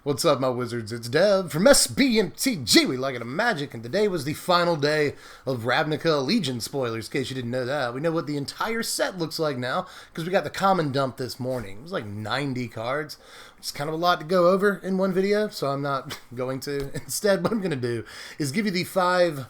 What's up, my wizards? It's Dev from Mtg. We like it in magic, and today was the final day of Ravnica Allegiance spoilers. In case you didn't know that, we know what the entire set looks like now because we got the common dump this morning. It was like 90 cards, which is kind of a lot to go over in one video, so I'm not going to. Instead, what I'm going to do is give you the 5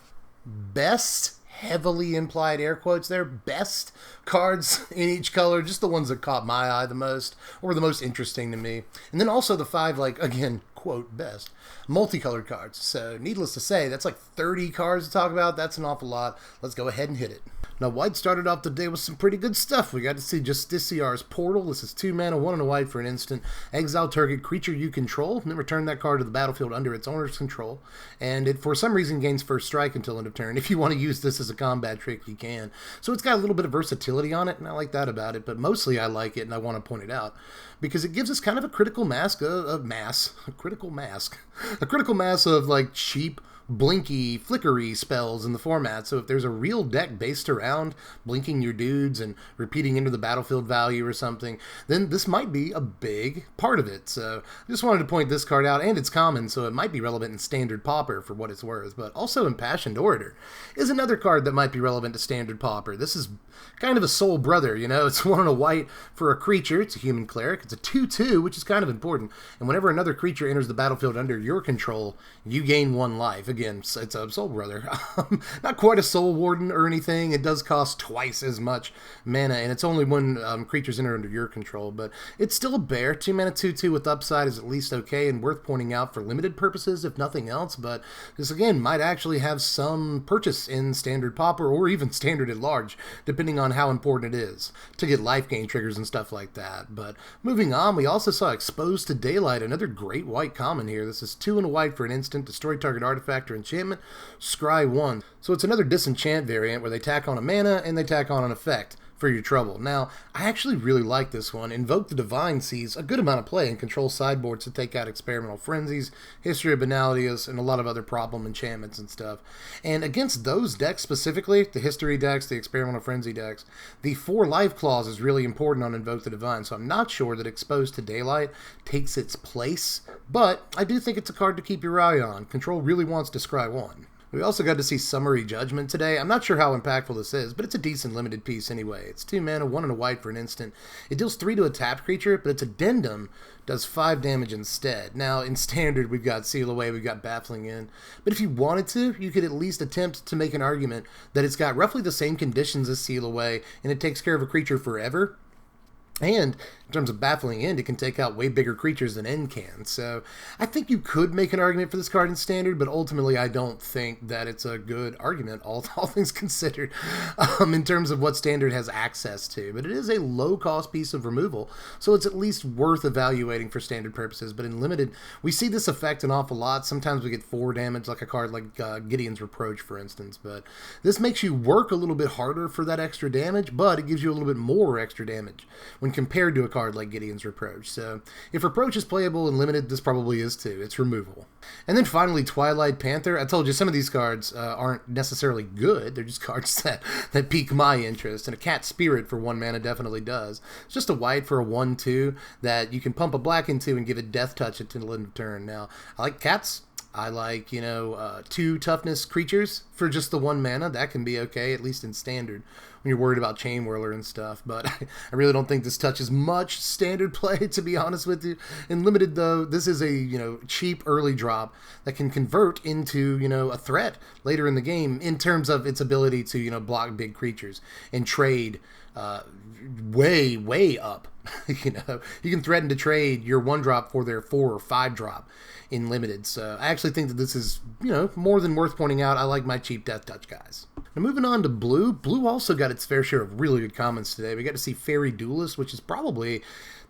best, heavily implied air quotes there, best cards in each color, just the ones that caught my eye the most or the most interesting to me, and then also the 5, like, again, quote, best multicolored cards. So needless to say, that's like 30 cards to talk about. That's an awful lot. Let's go ahead and hit it. Now, white started off the day with some pretty good stuff. We got to see Justiciar's Portal. This is 2 mana, 1 and a white for an instant. Exile target creature you control, and then return that card to the battlefield under its owner's control. And it, for some reason, gains first strike until end of turn. If you want to use this as a combat trick, you can. So it's got a little bit of versatility on it, and I like that about it. But mostly I like it, and I want to point it out, because it gives us kind of a critical mass of like cheap, blinky, flickery spells in the format. So if there's a real deck based around blinking your dudes and repeating into the battlefield value or something, then this might be a big part of it. So I just wanted to point this card out, and it's common, so it might be relevant in Standard Pauper for what it's worth. But also Impassioned Orator is another card that might be relevant to Standard Pauper. This is kind of a soul brother, you know. It's 1 and a white for a creature. It's a human cleric. It's a 2/2, which is kind of important. And whenever another creature enters the battlefield under your control, you gain 1 life. Again, it's a soul brother. Not quite a soul warden or anything. It does cost twice as much mana, and it's only when creatures enter under your control. But it's still a bear. 2 mana, 2/2 with upside is at least okay and worth pointing out for limited purposes, if nothing else. But this, again, might actually have some purchase in Standard Pauper or even Standard at large, depending on how important it is to get life gain triggers and stuff like that. But moving on, we also saw Exposed to Daylight, another great white common here. This is 2 and a white for an instant, destroy target artifact or enchantment, scry 1. So it's another disenchant variant where they tack on a mana and they tack on an effect for your trouble. Now, I actually really like this one. Invoke the Divine sees a good amount of play and control sideboards to take out Experimental Frenzies, History of Banalities, and a lot of other problem enchantments and stuff. And against those decks specifically, the History decks, the Experimental Frenzy decks, the 4 life clause is really important on Invoke the Divine, so I'm not sure that Exposed to Daylight takes its place, but I do think it's a card to keep your eye on. Control really wants to scry 1. We also got to see Summary Judgment today. I'm not sure how impactful this is, but it's a decent limited piece anyway. It's 2 mana, 1 and a white for an instant. It deals 3 to a tapped creature, but its addendum does 5 damage instead. Now, in Standard, we've got Seal Away, we've got Baffling In. But if you wanted to, you could at least attempt to make an argument that it's got roughly the same conditions as Seal Away, and it takes care of a creature forever. And in terms of Baffling End, it can take out way bigger creatures than End can. So I think you could make an argument for this card in Standard, but ultimately I don't think that it's a good argument, all things considered, in terms of what Standard has access to. But it is a low-cost piece of removal, so it's at least worth evaluating for Standard purposes. But in Limited, we see this effect an awful lot. Sometimes we get 4 damage, like a card like Gideon's Reproach, for instance. But this makes you work a little bit harder for that extra damage, but it gives you a little bit more extra damage when compared to a card like Gideon's Reproach. So if Reproach is playable in Limited, this probably is too. It's removal. And then finally, Twilight Panther. I told you some of these cards aren't necessarily good. They're just cards that pique my interest. And a Cat Spirit for 1 mana definitely does. It's just a white for a 1/2 that you can pump a black into and give it Death Touch at the end of turn. Now, I like cats. I like, 2 toughness creatures for just the 1 mana. That can be okay, at least in Standard, when you're worried about Chain Whirler and stuff. But I really don't think this touches much Standard play, to be honest with you. In Limited, though, this is a, cheap early drop that can convert into, a threat later in the game in terms of its ability to, block big creatures and trade way up. You can threaten to trade your 1-drop for their 4 or 5-drop in Limited. So I actually think that this is, more than worth pointing out. I like my cheap Death Touch guys. Now moving on to Blue. Blue also got its fair share of really good commons today. We got to see Fairy Duelist, which is probably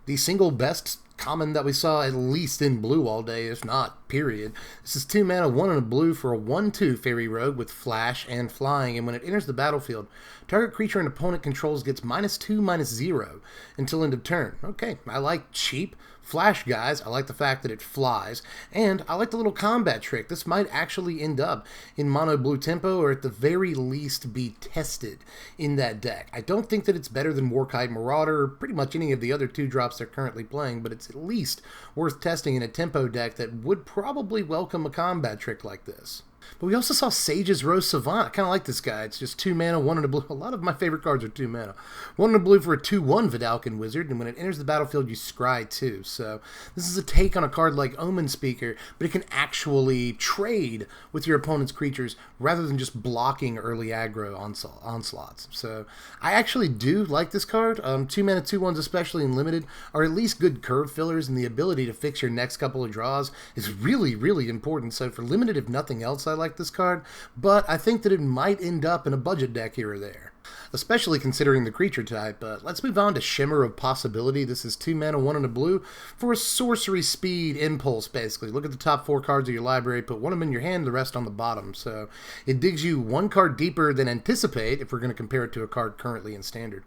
the single best common that we saw, at least in Blue all day, if not, period. This is 2 mana, 1 and a blue for a 1/2 Fairy Rogue with Flash and Flying, and when it enters the battlefield, target creature an opponent controls gets -2/-0 until end of turn. Okay, I like cheap Flash, guys, I like the fact that it flies, and I like the little combat trick. This might actually end up in mono blue tempo, or at the very least be tested in that deck. I don't think that it's better than Warkite Marauder, or pretty much any of the other 2-drops they're currently playing, but it's at least worth testing in a tempo deck that would probably welcome a combat trick like this. But we also saw Sage's Rose Savant. I kind of like this guy. It's just 2 mana, 1 and a blue. A lot of my favorite cards are 2 mana. 1 and a blue for a 2/1 Vidalcan Wizard, and when it enters the battlefield, you scry 2. So this is a take on a card like Omen Speaker, but it can actually trade with your opponent's creatures rather than just blocking early aggro onslaughts. So I actually do like this card. 2 mana, 2/1s, especially in limited, are at least good curve fillers, and the ability to fix your next couple of draws is really, really important. So for limited, if nothing else, I like this card, but I think that it might end up in a budget deck here or there, especially considering the creature type. But let's move on to Shimmer of Possibility. This is 2 mana, 1 and a blue for a sorcery speed impulse, basically. Look at the top 4 cards of your library, put 1 of them in your hand, the rest on the bottom. So it digs you 1 card deeper than Anticipate, if we're going to compare it to a card currently in Standard.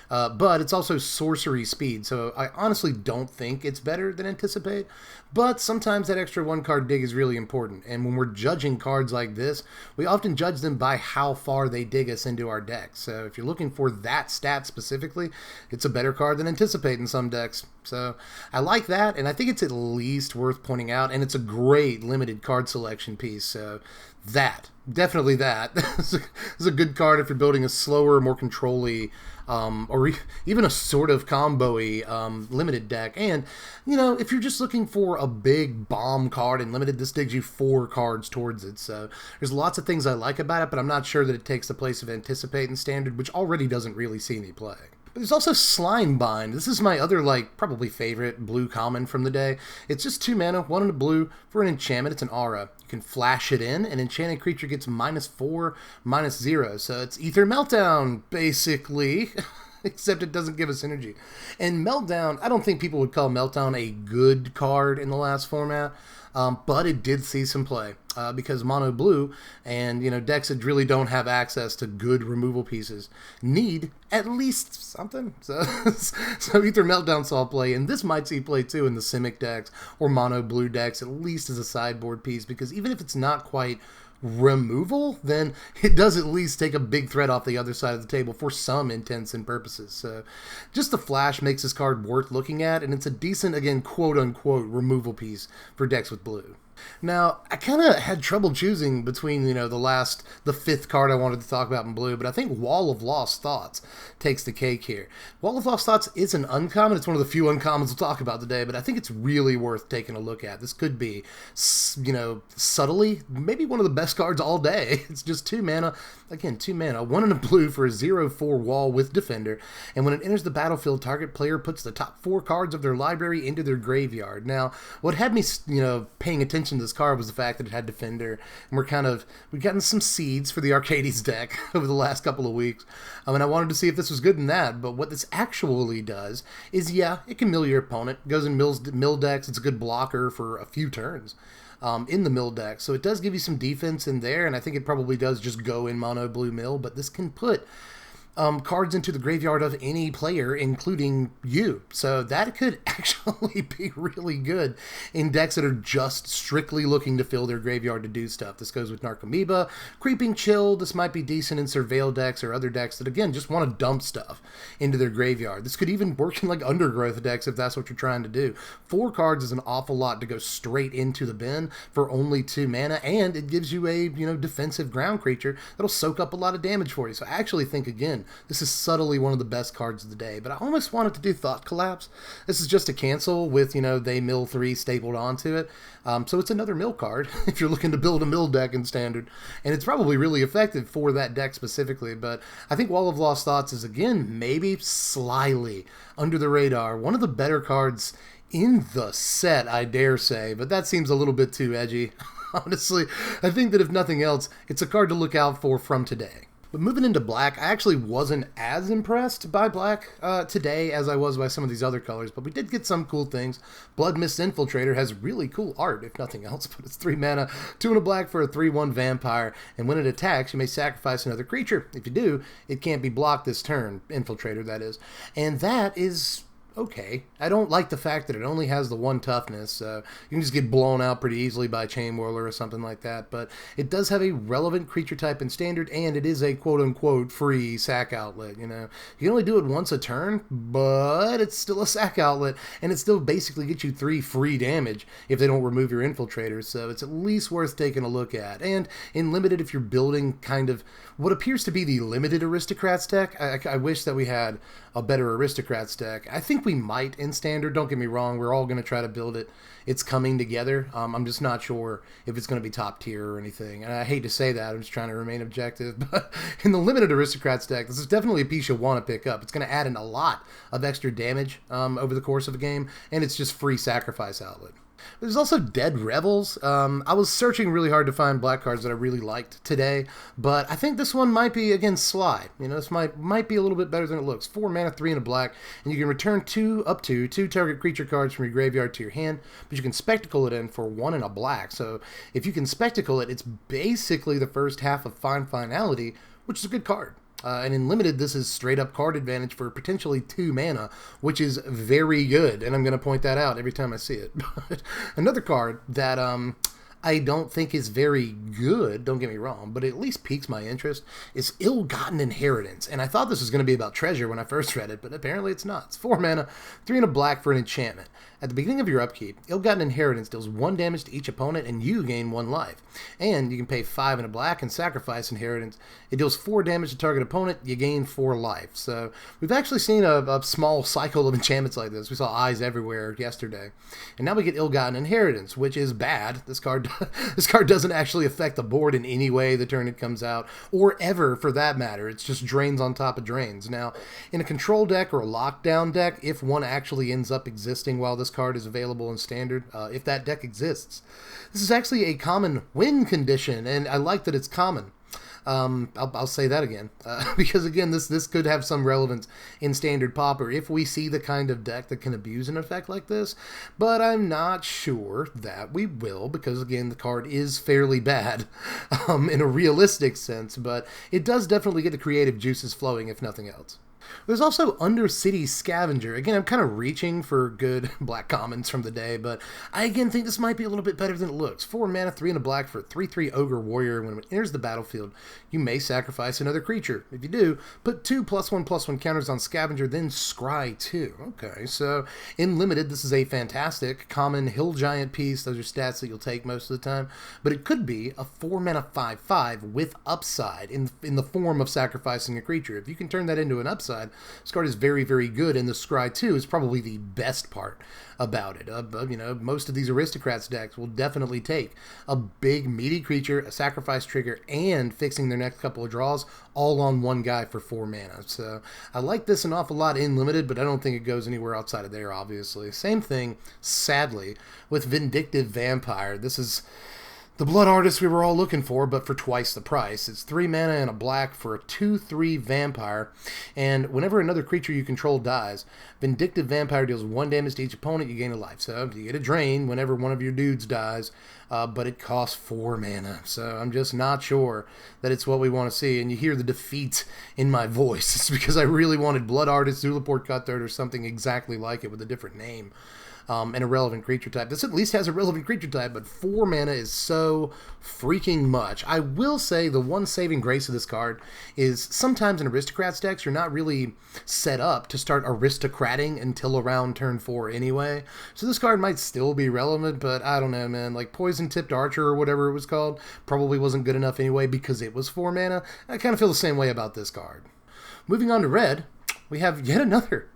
But it's also sorcery speed, so I honestly don't think it's better than Anticipate, but sometimes that extra 1 card dig is really important, and when we're judging cards like this, we often judge them by how far they dig us into our deck. So if you're looking for that stat specifically, it's a better card than Anticipate in some decks. So I like that, and I think it's at least worth pointing out, and it's a great limited card selection piece. So definitely that. This is a good card if you're building a slower, more control-y, or even a sort of combo-y limited deck. And, you know, if you're just looking for a big bomb card in limited, this digs you 4 cards towards it. So there's lots of things I like about it, but I'm not sure that it takes the place of Anticipate in Standard, which already doesn't really see any play. But there's also Slimebind. This is my other, probably favorite blue common from the day. It's just 2 mana, 1 and a blue for an enchantment. It's an aura. You can flash it in, and enchanted creature gets -4, -0. So it's Ether Meltdown, basically. Except it doesn't give us energy. And Meltdown, I don't think people would call Meltdown a good card in the last format, but it did see some play because mono blue and, you know, decks that really don't have access to good removal pieces need at least something. So Ether Meltdown saw play, and this might see play too in the Simic decks or mono blue decks, at least as a sideboard piece, because even if it's not quite removal, then it does at least take a big threat off the other side of the table for some intents and purposes. So just the flash makes this card worth looking at, and it's a decent, again, quote-unquote removal piece for decks with blue. Now, I kind of had trouble choosing between, you know, the 5th card I wanted to talk about in blue, but I think Wall of Lost Thoughts takes the cake here. Wall of Lost Thoughts is an uncommon. It's one of the few uncommons we'll talk about today, but I think it's really worth taking a look at. This could be, you know, subtly, maybe one of the best cards all day. It's just 2 mana, again, 2 mana, 1 and a blue for a 0/4 wall with Defender, and when it enters the battlefield, target player puts the top 4 cards of their library into their graveyard. Now, what had me, you know, paying attention to this card was the fact that it had Defender, and we've gotten some seeds for the Arcades deck over the last couple of weeks, and I wanted to see if this was good in that. But what this actually does is, yeah, it can mill your opponent. It goes in mill decks. It's a good blocker for a few turns in the mill deck, so it does give you some defense in there, and I think it probably does just go in mono blue mill, but this can put cards into the graveyard of any player, including you. So that could actually be really good in decks that are just strictly looking to fill their graveyard to do stuff. This goes with Narcomoeba, Creeping Chill. This might be decent in Surveil decks or other decks that, again, just want to dump stuff into their graveyard. This could even work in, Undergrowth decks if that's what you're trying to do. 4 cards is an awful lot to go straight into the bin for only 2 mana, and it gives you a, you know, defensive ground creature that'll soak up a lot of damage for you. So I actually think, again, this is subtly one of the best cards of the day, but I almost wanted to do Thought Collapse. This is just a cancel with, you know, they mill 3 stapled onto it. So it's another mill card if you're looking to build a mill deck in Standard, and it's probably really effective for that deck specifically. But I think Wall of Lost Thoughts is, again, maybe slyly under the radar, one of the better cards in the set, I dare say, but that seems a little bit too edgy. Honestly, I think that if nothing else, it's a card to look out for from today. But moving into black, I actually wasn't as impressed by black today as I was by some of these other colors, but we did get some cool things. Blood Mist Infiltrator has really cool art, if nothing else, but it's 3 mana, 2 and a black for a 3/1 vampire, and when it attacks, you may sacrifice another creature. If you do, it can't be blocked this turn, Infiltrator, that is. And that is okay. I don't like the fact that it only has the one toughness. You can just get blown out pretty easily by Chain Whirler or something like that. But it does have a relevant creature type in Standard, and it is a quote-unquote free sack outlet. You know, you can only do it once a turn, but it's still a sack outlet, and it still basically gets you 3 free damage if they don't remove your infiltrators. So it's at least worth taking a look at. And in Limited, if you're building kind of what appears to be the limited Aristocrats deck, I wish that we had a better Aristocrats deck. I think we might in Standard. Don't get me wrong. We're all going to try to build it. It's coming together. I'm just not sure if it's going to be top tier or anything. And I hate to say that. I'm just trying to remain objective. But in the limited Aristocrats deck, this is definitely a piece you'll want to pick up. It's going to add in a lot of extra damage over the course of a game. And it's just free sacrifice outlet. There's also Dead Rebels. I was searching really hard to find black cards that I really liked today, but I think this one might be, again, Slide. You know, this might be a little bit better than it looks. 4 mana, 3 and a black, and you can return up to 2 target creature cards from your graveyard to your hand, but you can Spectacle it in for 1 and a black. So if you can Spectacle it, it's basically the first half of Finality, which is a good card. And in Limited, this is straight up card advantage for potentially 2 mana, which is very good. And I'm going to point that out every time I see it. But another card that I don't think is very good, don't get me wrong, but it at least piques my interest, is Ill-Gotten Inheritance. And I thought this was going to be about treasure when I first read it, but apparently it's not. It's 4 mana, 3 and a black for an enchantment. At the beginning of your upkeep, Ill-Gotten Inheritance deals 1 damage to each opponent, and you gain 1 life. And you can pay 5 and a black and sacrifice Inheritance. It deals 4 damage to target opponent, you gain 4 life. So we've actually seen a small cycle of enchantments like this. We saw Eyes Everywhere yesterday. And now we get Ill-Gotten Inheritance, which is bad. This card doesn't actually affect the board in any way the turn it comes out, or ever for that matter. It's just drains on top of drains. Now, in a control deck or a lockdown deck, if one actually ends up existing while this card is available in Standard, if that deck exists, this is actually a common win condition, and I like that it's common. I'll say that again, because again, this could have some relevance in Standard Pauper if we see the kind of deck that can abuse an effect like this, but I'm not sure that we will, because again, the card is fairly bad in a realistic sense, but it does definitely get the creative juices flowing, if nothing else. There's also Undercity Scavenger. Again, I'm kind of reaching for good black commons from the day, but I again think this might be a little bit better than it looks. 4 mana, 3 and a black for a 3/3 Ogre Warrior. When it enters the battlefield, you may sacrifice another creature. If you do, put 2 +1/+1 counters on Scavenger, then scry 2. Okay, so in Limited, this is a fantastic common Hill Giant piece. Those are stats that you'll take most of the time, but it could be a 4 mana 5/5 with upside in the form of sacrificing a creature. If you can turn that into an upside, this card is very, very good, and the Scry 2 is probably the best part about it. You know, most of these Aristocrats decks will definitely take a big, meaty creature, a sacrifice trigger, and fixing their next couple of draws, all on one guy for 4 mana. So I like this an awful lot in Limited, but I don't think it goes anywhere outside of there, obviously. Same thing, sadly, with Vindictive Vampire. This is the Blood Artist we were all looking for, but for twice the price. It's 3 mana and a black for a 2/3 Vampire, and whenever another creature you control dies, Vindictive Vampire deals 1 damage to each opponent, you gain a life. So you get a drain whenever one of your dudes dies, but it costs 4 mana. So I'm just not sure that it's what we want to see, and you hear the defeat in my voice. It's because I really wanted Blood Artist, Zulaport Cutthroat, or something exactly like it with a different name. And a relevant creature type. This at least has a relevant creature type, but 4 mana is so freaking much. I will say the one saving grace of this card is sometimes in Aristocrats decks, you're not really set up to start aristocrating until around turn 4 anyway. So this card might still be relevant, but I don't know, man. Like Poison Tipped Archer or whatever it was called probably wasn't good enough anyway because it was 4 mana. I kind of feel the same way about this card. Moving on to red, we have yet another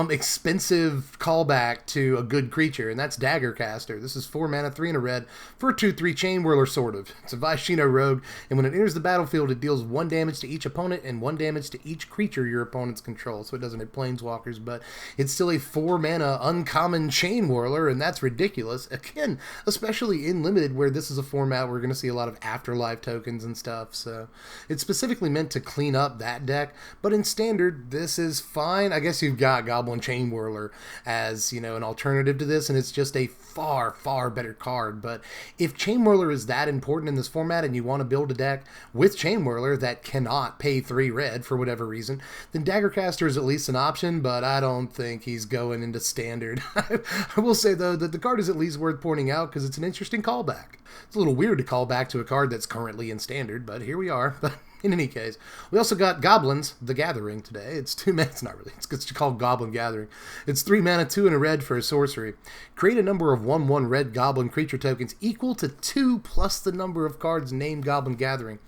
expensive callback to a good creature, and that's Daggercaster. This is 4 mana, 3 and a red for a 2/3 Chain Whirler, sort of. It's a Vaishino Rogue, and when it enters the battlefield, it deals 1 damage to each opponent and 1 damage to each creature your opponents control. So it doesn't hit Planeswalkers, but it's still a 4 mana uncommon Chain Whirler, and that's ridiculous. Again, especially in Limited, where this is a format we're going to see a lot of Afterlife tokens and stuff. So it's specifically meant to clean up that deck, but in Standard, this is fine. I guess you've got got Goblin Chain Whirler as, you know, an alternative to this, and it's just a far, far better card. But if Chain Whirler is that important in this format and you want to build a deck with Chain Whirler that cannot pay 3 red for whatever reason, then Daggercaster is at least an option, but I don't think he's going into standard. I will say, though, that the card is at least worth pointing out because it's an interesting callback. It's a little weird to call back to a card that's currently in standard, but here we are. But in any case, we also got Goblins, the Gathering today. It's 2 mana. It's not really. It's called Goblin Gathering. It's 3 mana, 2 and a red for a sorcery. Create a number of 1/1 red goblin creature tokens equal to 2 plus the number of cards named Goblin Gathering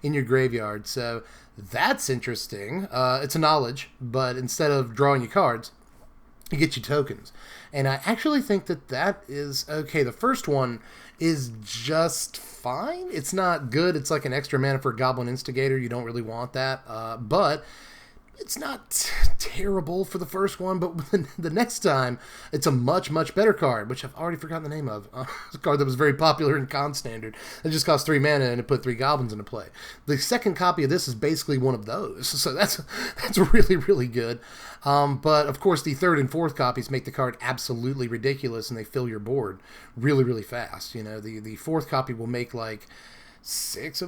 in your graveyard. So that's interesting. It's a knowledge, but instead of drawing you cards, you get your tokens. And I actually think that that is okay. The first one is just fine. It's not good. It's like an extra mana for Goblin Instigator. You don't really want that. But it's not terrible for the first one, but the next time, it's a much, much better card, which I've already forgotten the name of. It's a card that was very popular in Con Standard. It just cost 3 mana and it put 3 goblins into play. The second copy of this is basically one of those, so that's really, really good. But, of course, the third and fourth copies make the card absolutely ridiculous, and they fill your board really, really fast. You know, the fourth copy will make, like, 5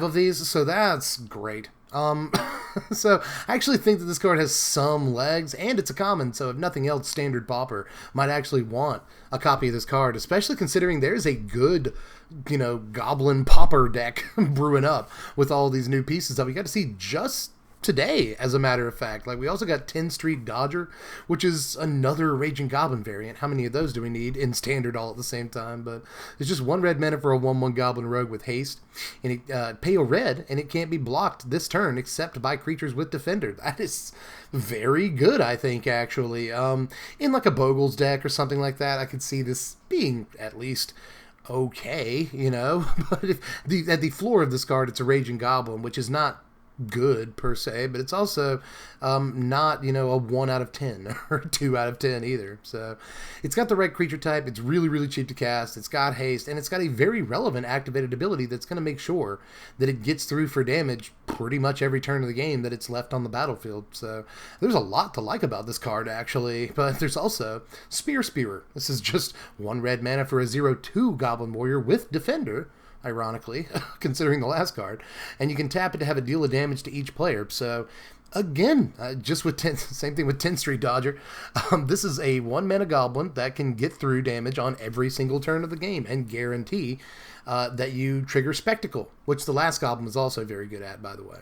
of these, so that's great. So I actually think that this card has some legs, and it's a common, so if nothing else, Standard Pauper might actually want a copy of this card, especially considering there's a good, you know, Goblin Pauper deck brewing up with all these new pieces that we got to see just today, as a matter of fact. Like, we also got 10 Street Dodger, which is another Raging Goblin variant. How many of those do we need in Standard all at the same time? But it's just 1 red mana for a 1/1 Goblin Rogue with haste, and it pay a red, and it can't be blocked this turn except by creatures with Defender. That is very good, I think, actually. In like a Bogle's deck or something like that, I could see this being at least okay, you know. But at the floor of this card, it's a Raging Goblin, which is not good per se, but it's also not, you know, a 1 out of 10 or 2 out of 10 either. So it's got the right creature type. It's really, really cheap to cast. It's got haste, and it's got a very relevant activated ability that's going to make sure that it gets through for damage pretty much every turn of the game that it's left on the battlefield. So there's a lot to like about this card, actually. But there's also Spearer. This is just 1 red mana for a 0/2 Goblin Warrior with Defender, ironically, considering the last card, and you can tap it to have a deal of damage to each player. So again, just with same thing with 10 Street Dodger. This is a 1 mana goblin that can get through damage on every single turn of the game and guarantee that you trigger Spectacle, which the last goblin was also very good at, by the way.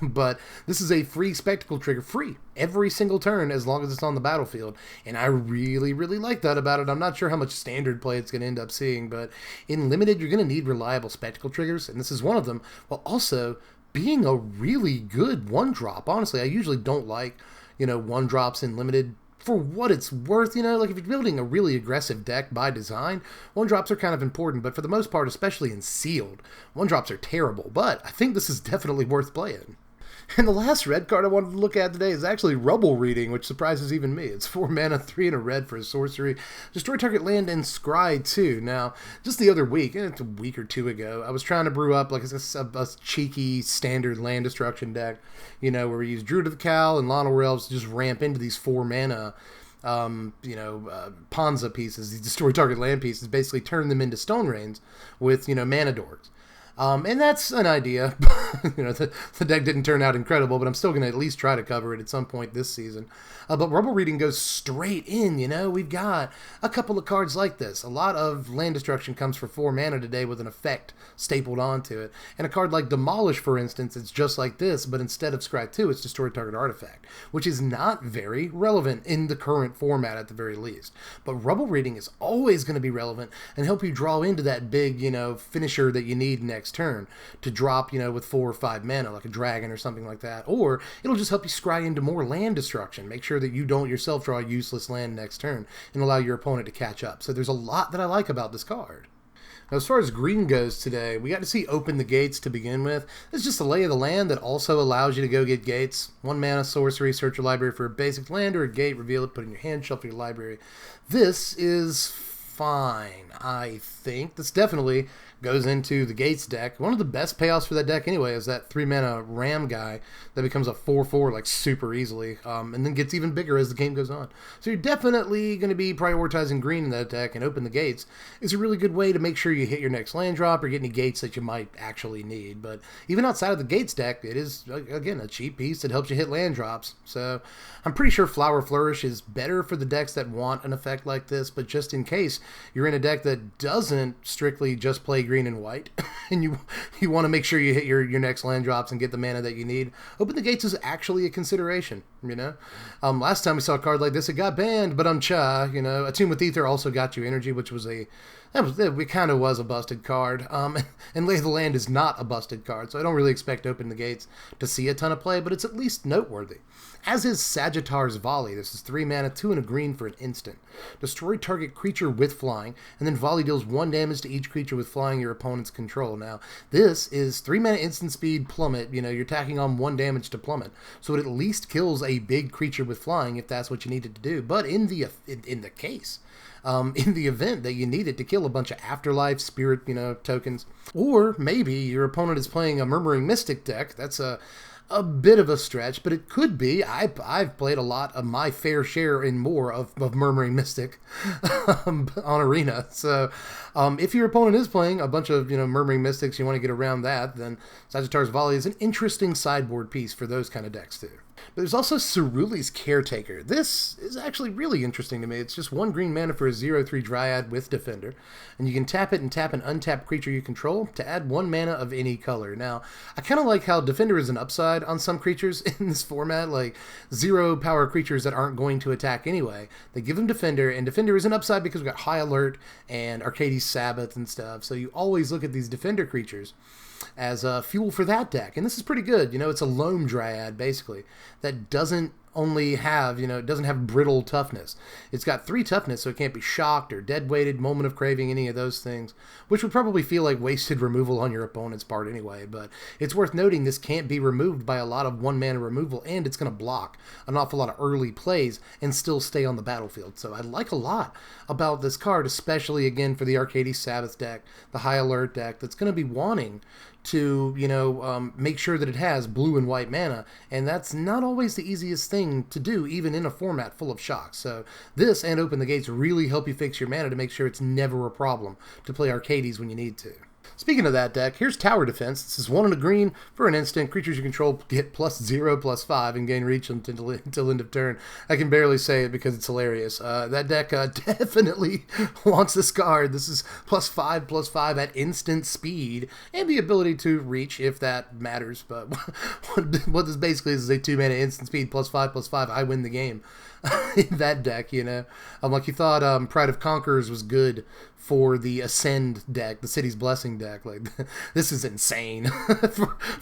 But this is a free Spectacle trigger, free every single turn as long as it's on the battlefield, and I really, really like that about it. I'm not sure how much standard play it's going to end up seeing, but in limited you're going to need reliable Spectacle triggers, and this is one of them, while also being a really good 1-drop. Honestly, I usually don't like, you know, 1-drops in limited. For what it's worth, you know, like if you're building a really aggressive deck by design, 1-drops are kind of important, but for the most part, especially in sealed, 1-drops are terrible, but I think this is definitely worth playing. And the last red card I wanted to look at today is actually Rubble Reading, which surprises even me. It's 4 mana, 3 and a red for a sorcery. Destroy target land and scry 2. Now, just the other week, it's a week or 2 ago, I was trying to brew up like a cheeky standard land destruction deck, you know, where we use Druid of the Cowl and Llanowar Elves to just ramp into these 4 mana Ponza pieces, these destroy target land pieces, basically turn them into Stone Rains with, you know, mana dorks. And that's an idea. You know, the deck didn't turn out incredible, but I'm still going to at least try to cover it at some point this season. But Rubble Reading goes straight in, you know. We've got a couple of cards like this. A lot of land destruction comes for 4 mana today with an effect stapled onto it. And a card like Demolish, for instance, it's just like this, but instead of Scry 2, it's Destroy Target Artifact, which is not very relevant in the current format at the very least. But Rubble Reading is always going to be relevant and help you draw into that big, you know, finisher that you need next turn to drop, you know, with 4 or 5 mana, like a dragon or something like that. Or it'll just help you scry into more land destruction. Make sure that you don't yourself draw useless land next turn and allow your opponent to catch up. So there's a lot that I like about this card. Now, as far as green goes today, we got to see Open the Gates to begin with. It's just a lay of the land that also allows you to go get gates. 1 mana sorcery, search your library for a basic land or a gate, reveal it, put it in your hand, shuffle your library. This is fine, I think. That's definitely goes into the Gates deck. One of the best payoffs for that deck anyway is that 3-mana Ram guy that becomes a 4/4 like super easily, and then gets even bigger as the game goes on. So you're definitely going to be prioritizing green in that deck, and Open the Gates is a really good way to make sure you hit your next land drop or get any gates that you might actually need. But even outside of the Gates deck, it is, again, a cheap piece that helps you hit land drops. So I'm pretty sure Flower Flourish is better for the decks that want an effect like this, but just in case you're in a deck that doesn't strictly just play green and white, and you want to make sure you hit your next land drops and get the mana that you need, Open the Gates is actually a consideration, you know? Last time we saw a card like this, it got banned, but you know, Attune with Ether also got you energy, which was it kind of was a busted card. And Lay of the Land is not a busted card, so I don't really expect Open the Gates to see a ton of play, but it's at least noteworthy. As is Sagittar's Volley. This is 3 mana, 2 and a green for an instant. Destroy target creature with flying, and then Volley deals 1 damage to each creature with flying your opponent's control. Now, this is 3 mana instant speed plummet. You know, you're tacking on 1 damage to plummet, so it at least kills a big creature with flying if that's what you needed to do. But in the case, in the event that you need it to kill a bunch of Afterlife, Spirit, you know, tokens, or maybe your opponent is playing a Murmuring Mystic deck, that's a bit of a stretch, but it could be. I've played a lot of my fair share and more of Murmuring Mystic on Arena. So if your opponent is playing a bunch of, you know, Murmuring Mystics, you want to get around that, then Sagittar's Volley is an interesting sideboard piece for those kind of decks too. But there's also Cerule's Caretaker. This is actually really interesting to me. It's just 1 green mana for a 0/3 Dryad with Defender, and you can tap it and tap an untapped creature you control to add 1 mana of any color. Now, I kind of like how Defender is an upside on some creatures in this format, like 0 power creatures that aren't going to attack anyway. They give them Defender, and Defender is an upside because we've got High Alert and Arcades Sabbath and stuff, so you always look at these Defender creatures as fuel for that deck. And this is pretty good. You know, it's a Loam Dryad, basically, that doesn't only have, you know, it doesn't have brittle toughness. It's got 3 toughness, so it can't be shocked or dead-weighted, moment of craving, any of those things, which would probably feel like wasted removal on your opponent's part anyway. But it's worth noting this can't be removed by a lot of 1-mana removal, and it's going to block an awful lot of early plays and still stay on the battlefield. So I like a lot about this card, especially, again, for the Arcades Sabbath deck, the High Alert deck, that's going to be wanting to, you know, make sure that it has blue and white mana, and that's not always the easiest thing to do, even in a format full of shocks. So this and Open the Gates really help you fix your mana to make sure it's never a problem to play Arcades when you need to. Speaking of that deck, here's Tower Defense. This is 1 and a green for an instant. Creatures you control get +0/+5 and gain reach until end of turn. I can barely say it because it's hilarious. That deck definitely wants this card. This is +5/+5 at instant speed and the ability to reach if that matters. But what this basically is a 2 mana instant speed +5/+5. I win the game in that deck, you know. Like you thought Pride of Conquerors was good for the Ascend deck, the City's Blessing deck. Like, this is insane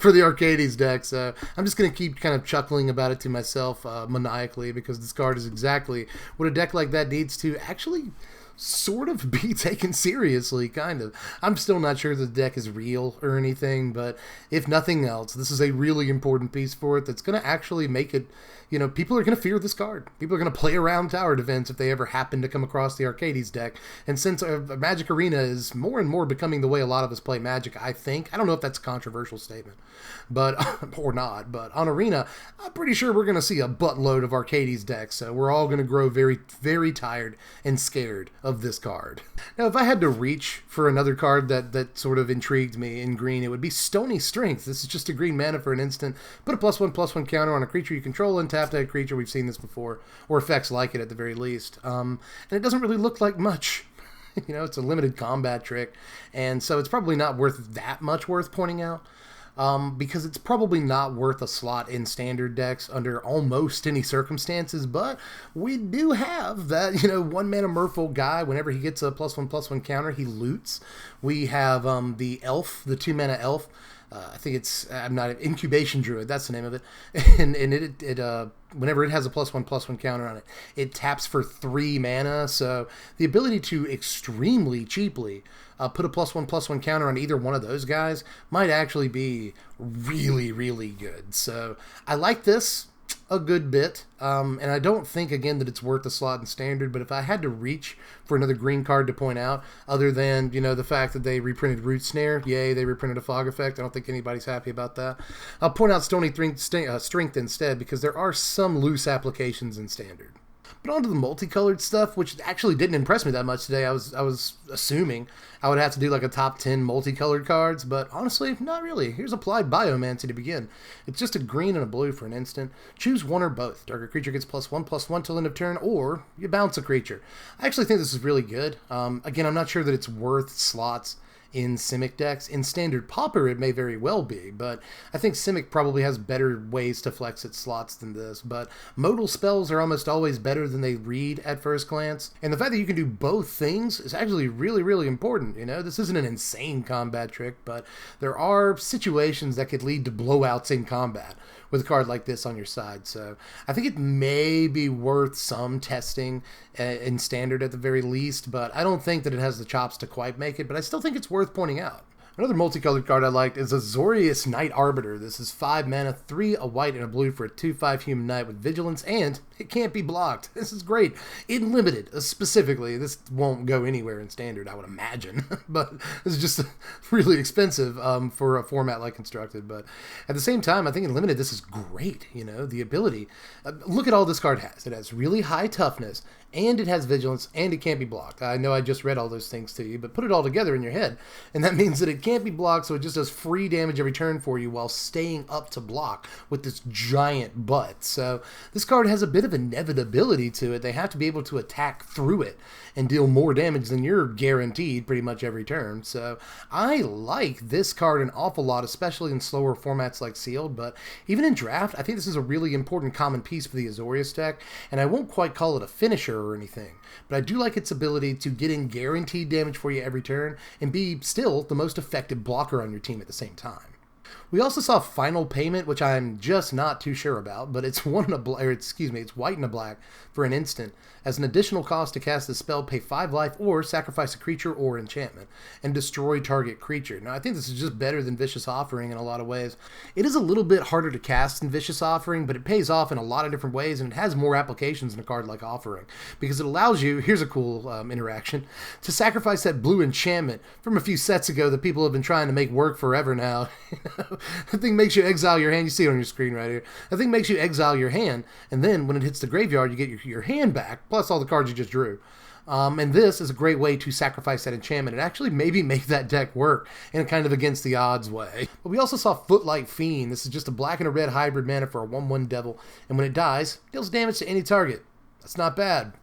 for the Arcades deck. So I'm just going to keep kind of chuckling about it to myself maniacally, because this card is exactly what a deck like that needs to actually sort of be taken seriously, kind of. I'm still not sure the deck is real or anything, but if nothing else, this is a really important piece for it that's going to actually make it, you know, people are going to fear this card. People are going to play around Tower Defense if they ever happen to come across the Arcades deck. And since Magic Arena is more and more becoming the way a lot of us play Magic, I think, I don't know if that's a controversial statement, but or not, but on Arena, I'm pretty sure we're going to see a buttload of Arcades decks, so we're all going to grow very, very tired and scared of this card. Now, if I had to reach for another card that sort of intrigued me in green, it would be Stony Strength. This is just a green mana for an instant. Put a +1/+1 counter on a creature you control and tap that creature. We've seen this before, or effects like it at the very least. And it doesn't really look like much. You know, it's a limited combat trick, and so it's probably not worth pointing out. Because it's probably not worth a slot in standard decks under almost any circumstances, but we do have that, you know, 1-mana Merfolk guy. Whenever he gets a +1/+1 counter, he loots. We have the elf, the 2-mana elf. I think it's, I'm not, Incubation Druid, that's the name of it. And it whenever it has a +1/+1 counter on it, it taps for 3 mana. So the ability to extremely cheaply put a +1/+1 counter on either one of those guys might actually be really, really good. So I like this. a good bit, and I don't think, again, that it's worth the slot in Standard, but if I had to reach for another green card to point out, other than, the fact that they reprinted Root Snare, yay, they reprinted a Fog Effect, I don't think anybody's happy about that, I'll point out Stony Strength instead, because there are some loose applications in Standard. But on to the multicolored stuff, which actually didn't impress me that much today. I was assuming I would have to do like a top 10 multicolored cards, but honestly, not really. Here's Applied Biomancy to begin. It's just a green and a blue for an instant. Choose one or both. Target creature gets +1/+1 till end of turn, or you bounce a creature. I actually think this is really good. Again, I'm not sure that it's worth slots in Simic decks. In Standard Pauper, it may very well be, but I think Simic probably has better ways to flex its slots than this. But modal spells are almost always better than they read at first glance, and the fact that you can do both things is actually really, really important. This isn't an insane combat trick, but there are situations that could lead to blowouts in combat with a card like this on your side. So I think it may be worth some testing in Standard at the very least, but I don't think that it has the chops to quite make it, but I still think it's worth pointing out. Another multicolored card I liked is Azorius Knight Arbiter. This is 5 mana, 3 a white and a blue for a 2/5 human knight with vigilance, and it can't be blocked. This is great. In limited, specifically, this won't go anywhere in Standard, I would imagine, but it's just really expensive for a format like Constructed. But at the same time, I think in limited, this is great. The ability. Look at all this card has. It has really high toughness, and it has vigilance, and it can't be blocked. I know I just read all those things to you, but put it all together in your head, and that means that it can't be blocked, so it just does free damage every turn for you while staying up to block with this giant butt. So this card has a bit of inevitability to it. They have to be able to attack through it and deal more damage than you're guaranteed pretty much every turn. So I like this card an awful lot, especially in slower formats like Sealed, but even in Draft, I think this is a really important common piece for the Azorius deck, and I won't quite call it a finisher or anything, but I do like its ability to get in guaranteed damage for you every turn and be still the most effective blocker on your team at the same time. We also saw Final Payment, which I'm just not too sure about, but it's it's white and a black for an instant. As an additional cost to cast the spell, pay 5 life or sacrifice a creature or enchantment and destroy target creature. Now, I think this is just better than Vicious Offering in a lot of ways. It is a little bit harder to cast than Vicious Offering, but it pays off in a lot of different ways, and it has more applications than a card like Offering, because it allows you, here's a cool interaction, to sacrifice that blue enchantment from a few sets ago that people have been trying to make work forever now. The thing makes you exile your hand. You see it on your screen right here. The thing makes you exile your hand, and then when it hits the graveyard, you get your hand back, plus all the cards you just drew. And this is a great way to sacrifice that enchantment and actually maybe make that deck work in a kind of against the odds way. But we also saw Footlight Fiend. This is just a black and a red hybrid mana for a 1/1 devil, and when it dies, deals damage to any target. That's not bad.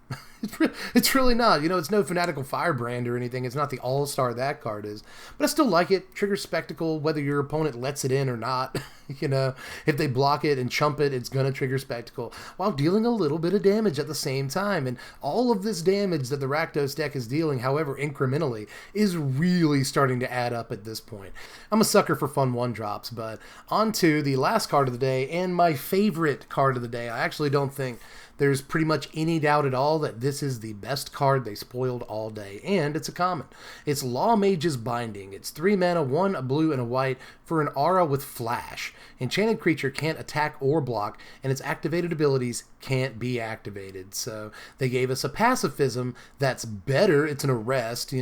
It's really not. It's no Fanatical Firebrand or anything. It's not the all-star that card is. But I still like it. Triggers Spectacle, whether your opponent lets it in or not. If they block it and chump it, it's going to trigger Spectacle, while dealing a little bit of damage at the same time. And all of this damage that the Rakdos deck is dealing, however incrementally, is really starting to add up at this point. I'm a sucker for fun one-drops, but on to the last card of the day, and my favorite card of the day. I actually don't think there's pretty much any doubt at all that this is the best card they spoiled all day, and it's a common. It's Law Mage's Binding. It's 3 mana, 1 a blue and a white for an aura with flash. Enchanted creature can't attack or block, and its activated abilities can't be activated. So they gave us a pacifism that's better. It's an arrest,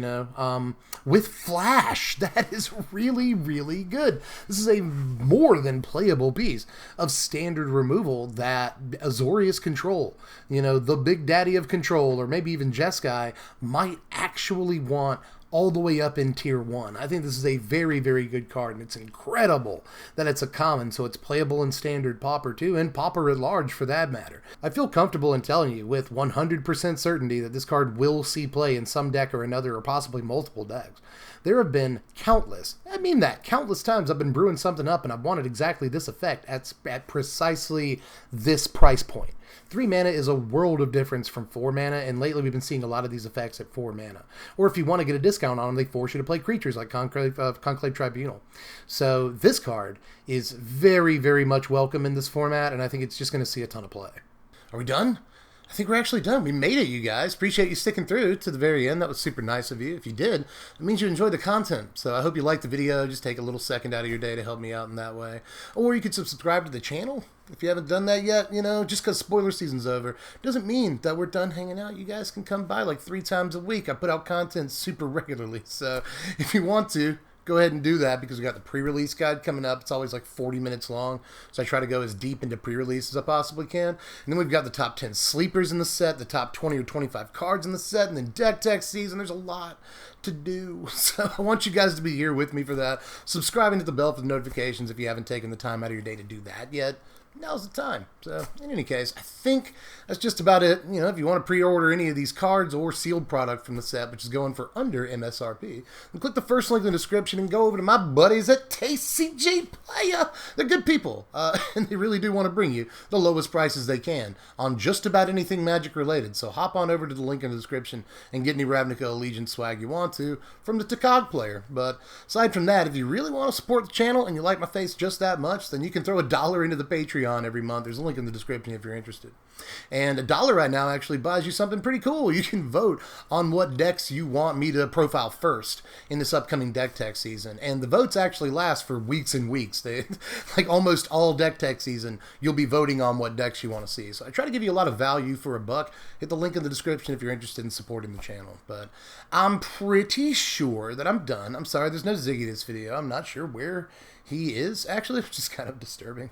with flash. That is really, really good. This is a more than playable piece of standard removal that Azorius Control, the big daddy of Control, or maybe even Jeskai, might actually want all the way up in tier 1. I think this is a very, very good card, and it's incredible that it's a common, so it's playable in Standard Pauper too, and Pauper at large for that matter. I feel comfortable in telling you with 100% certainty that this card will see play in some deck or another, or possibly multiple decks. There have been countless times I've been brewing something up and I've wanted exactly this effect at precisely this price point. 3 mana is a world of difference from 4 mana, and lately we've been seeing a lot of these effects at 4 mana. Or if you want to get a discount on them, they force you to play creatures like Conclave Tribunal. So this card is very, very much welcome in this format, and I think it's just going to see a ton of play. Are we done? I think we're actually done. We made it, you guys. Appreciate you sticking through to the very end. That was super nice of you. If you did, it means you enjoyed the content. So I hope you liked the video. Just take a little second out of your day to help me out in that way. Or you could subscribe to the channel if you haven't done that yet. You know, just because spoiler season's over doesn't mean that we're done hanging out. You guys can come by like 3 times a week. I put out content super regularly. So if you want to, go ahead and do that, because we got the pre-release guide coming up. It's always like 40 minutes long, so I try to go as deep into pre-release as I possibly can. And then we've got the top 10 sleepers in the set, the top 20 or 25 cards in the set, and then deck tech season. There's a lot to do, so I want you guys to be here with me for that. Subscribing to the bell for the notifications if you haven't taken the time out of your day to do that yet. Now's the time. So, in any case, I think that's just about it. You know, if you want to pre-order any of these cards or sealed product from the set, which is going for under MSRP, then click the first link in the description and go over to my buddies at TCG Player. They're good people, and they really do want to bring you the lowest prices they can on just about anything Magic related. So hop on over to the link in the description and get any Ravnica Allegiance swag you want to from the Mtg Player. But aside from that, if you really want to support the channel and you like my face just that much, then you can throw $1 into the Patreon every month. There's a link in the description if you're interested. And $1 right now actually buys you something pretty cool. You can vote on what decks you want me to profile first in this upcoming deck tech season. And the votes actually last for weeks and weeks. They, like almost all deck tech season, you'll be voting on what decks you want to see. So I try to give you a lot of value for $1. Hit the link in the description if you're interested in supporting the channel. But I'm pretty sure that I'm done. I'm sorry, there's no Ziggy this video. I'm not sure where he is, actually, which is kind of disturbing.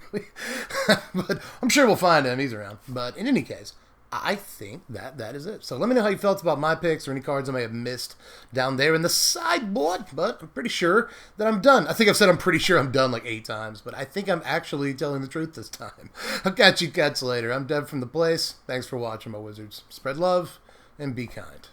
But I'm sure we'll find him. He's around. But in any case, I think that is it. So let me know how you felt about my picks or any cards I may have missed down there in the sideboard. But I'm pretty sure that I'm done. I think I've said I'm pretty sure I'm done like 8 times. But I think I'm actually telling the truth this time. I'll catch you cats later. I'm Dev from The Place. Thanks for watching, my wizards. Spread love and be kind.